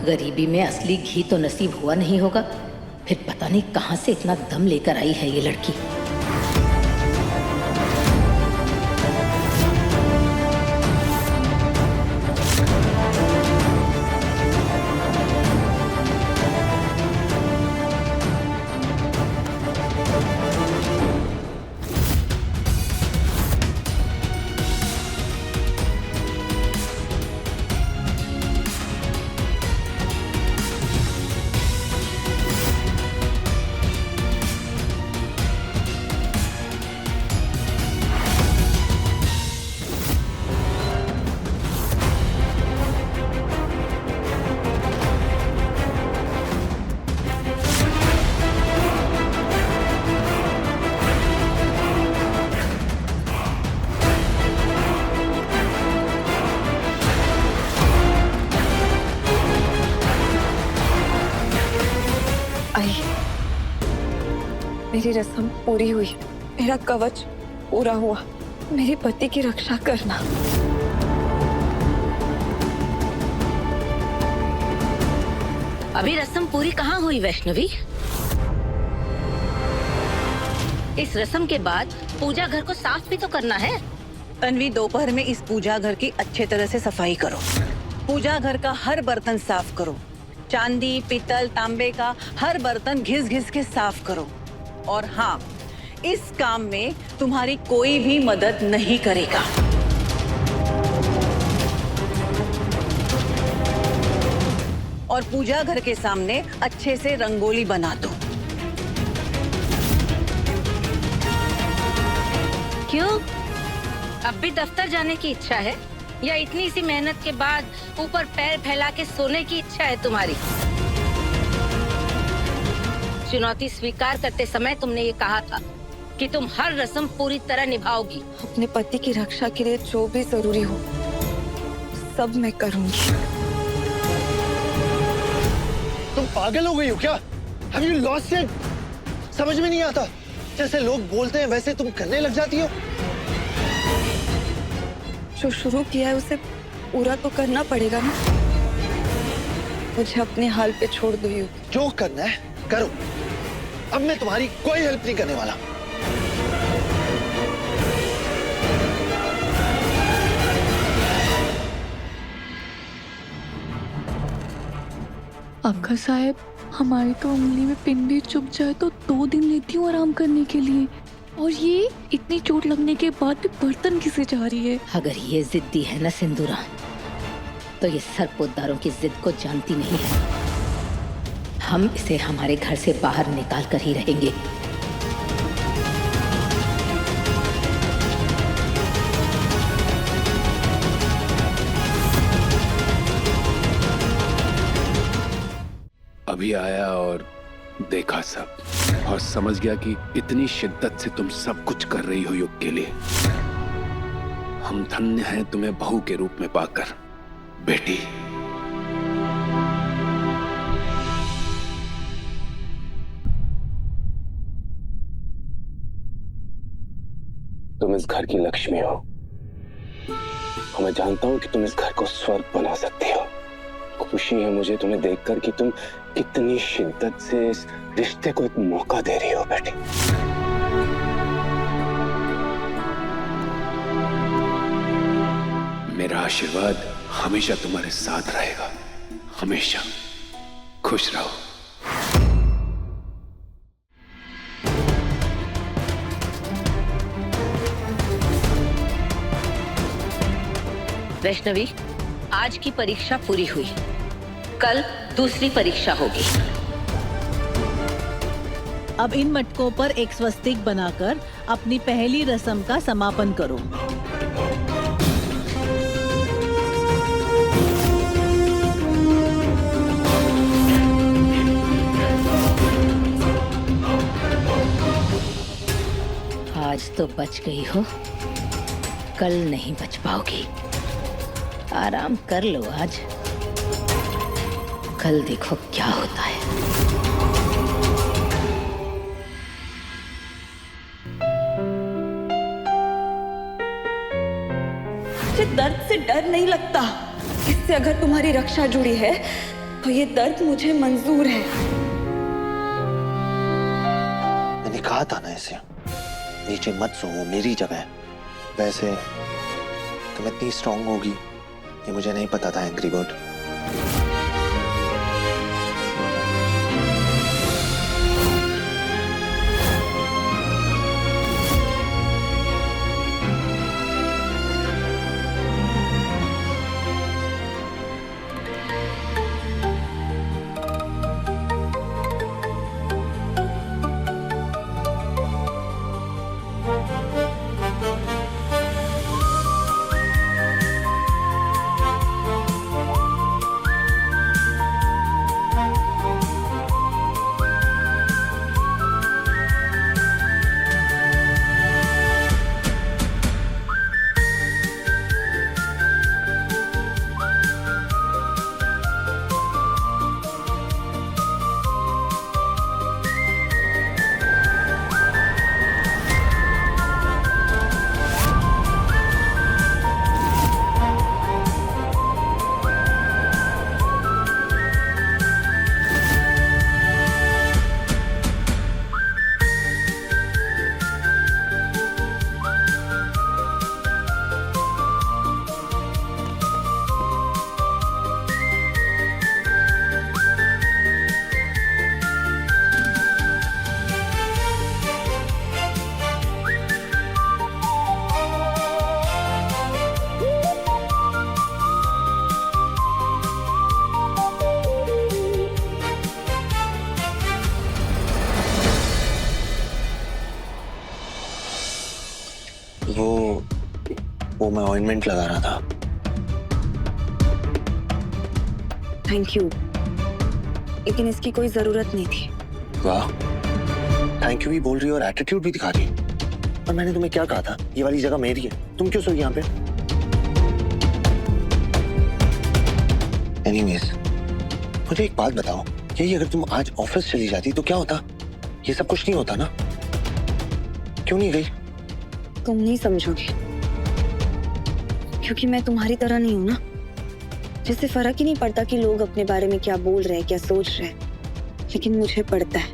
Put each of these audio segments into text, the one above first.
गरीबी में असली घी तो नसीब हुआ नहीं होगा, फिर पता नहीं कहां से इतना दम लेकर आई है ये लड़की। मेरी रस्म पूरी हुई, मेरा कवच पूरा हुआ। मेरे पति की रक्षा करना। अभी रस्म पूरी कहाँ हुई वैष्णवी? इस रस्म के बाद पूजा घर को साफ भी तो करना है। तन्वी, दोपहर में इस पूजा घर की अच्छे तरह से सफाई करो। पूजा घर का हर बर्तन साफ करो। चांदी, पीतल, तांबे का हर बर्तन घिस घिस के साफ करो। और हाँ, इस काम में तुम्हारी कोई भी मदद नहीं करेगा। और पूजा घर के सामने अच्छे से रंगोली बना दो। क्यों? अब भी दफ्तर जाने की इच्छा है या इतनी सी मेहनत के बाद ऊपर पैर फैला के सोने की इच्छा है तुम्हारी? चुनौती स्वीकार करते समय तुमने ये कहा था कि तुम हर रस्म पूरी तरह निभाओगी। अपने पति की रक्षा के लिए जो भी जरूरी हो सब मैं करूंगी। तुम पागल हो गई हो क्या? Have you lost it? समझ में नहीं आता। जैसे लोग बोलते हैं वैसे तुम करने लग जाती हो। जो शुरू किया है उसे पूरा तो करना पड़ेगा ना। मुझे अपने हाल पे छोड़ दो युग। जो करना है करो। अब मैं तुम्हारी कोई हेल्प नहीं करने वाला। अक्का साहब, हमारी तो उंगली में पिन भी चुभ जाए तो 2 दिन लेती हूँ आराम करने के लिए, और ये इतनी चोट लगने के बाद भी बर्तन किसे जा रही है? अगर ये जिद्दी है ना सिंदूरा, तो ये सरपोतदारों की जिद को जानती नहीं है। हम इसे हमारे घर से बाहर निकाल कर ही रहेंगे। अभी आया और देखा सब, और समझ गया कि इतनी शिद्दत से तुम सब कुछ कर रही हो युग के लिए। हम धन्य हैं तुम्हें बहू के रूप में पाकर, बेटी। तुम इस घर की लक्ष्मी हो, और मैं जानता हूं कि तुम इस घर को स्वर्ग बना सकती हो। खुशी है मुझे तुम्हें देखकर कि तुम कितनी शिद्दत से इस रिश्ते को एक मौका दे रही हो, बेटी। मेरा आशीर्वाद हमेशा तुम्हारे साथ रहेगा, हमेशा। खुश रहो। वैष्णवी, आज की परीक्षा पूरी हुई, कल दूसरी परीक्षा होगी। अब इन मटकों पर एक स्वस्तिक बनाकर अपनी पहली रस्म का समापन करो। आज तो बच गई हो, कल नहीं बच पाओगी। आराम कर लो आज, कल देखो क्या होता है। मुझे दर्द से डर नहीं लगता। इससे अगर तुम्हारी रक्षा जुड़ी है तो ये दर्द मुझे मंजूर है। मैंने कहा था ना इसे नीचे मत सो, वो मेरी जगह है। वैसे तुम इतनी स्ट्रांग होगी ये मुझे नहीं पता था एंग्री बर्ड। वो मैं ऑइंटमेंट लगा रहा था। थैंक यू, लेकिन इसकी कोई जरूरत नहीं थी। वाह, थैंक यू भी बोल रही हो और एटीट्यूड भी दिखा रही हो। और मैंने तुम्हें क्या कहा था, ये वाली जगह मेरी है, तुम क्यों सोई यहाँ पे? एनीवेज, मुझे एक बात बताओ, यही अगर तुम आज ऑफिस चली जाती तो क्या होता? ये सब कुछ नहीं होता ना? क्यों नहीं गई? तुम नहीं समझोगे, क्योंकि मैं तुम्हारी तरह नहीं हूं ना, जिससे फर्क ही नहीं पड़ता कि लोग अपने बारे में क्या बोल रहे हैं, क्या सोच रहे हैं। लेकिन मुझे पड़ता है,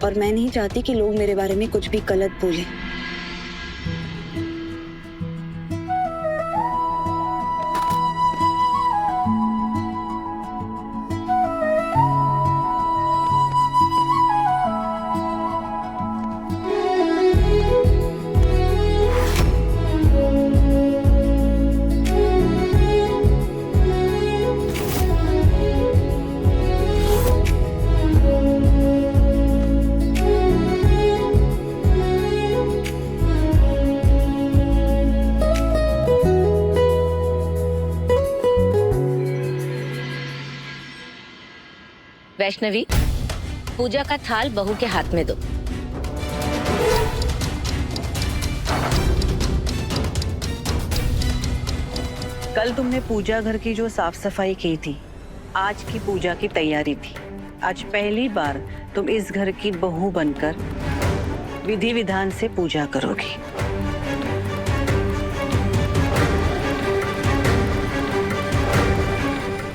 और मैं नहीं चाहती कि लोग मेरे बारे में कुछ भी गलत बोले। वैष्णवी, पूजा का थाल बहू के हाथ में दो। कल तुमने पूजा घर की जो साफ सफाई की थी, आज की पूजा की तैयारी थी। आज पहली बार तुम इस घर की बहू बनकर विधि विधान से पूजा करोगी।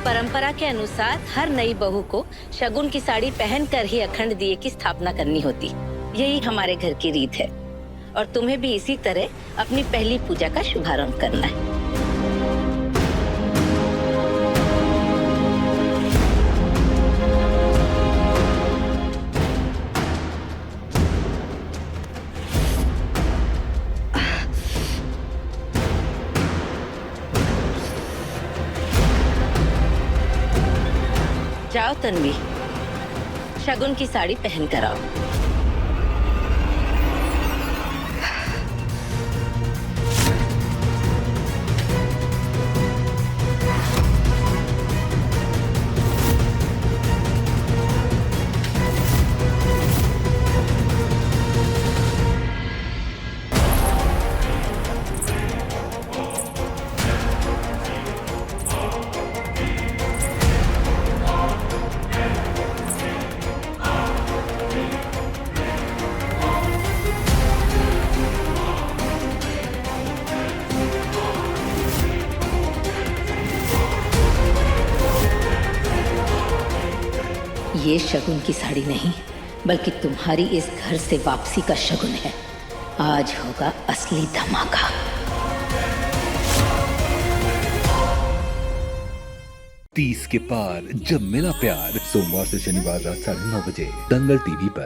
परंपरा के अनुसार हर नई बहू को शगुन की साड़ी पहनकर ही अखंड दिए की स्थापना करनी होती। यही हमारे घर की रीत है और तुम्हें भी इसी तरह अपनी पहली पूजा का शुभारंभ करना है। जाओ तन्वी, शगुन की साड़ी पहन कर आओ। ये शगुन की साड़ी नहीं, बल्कि तुम्हारी इस घर से वापसी का शगुन है। आज होगा असली धमाका। तीस के पार जब मिला प्यार, सोमवार से शनिवार रात 9:30 बजे दंगल टीवी पर।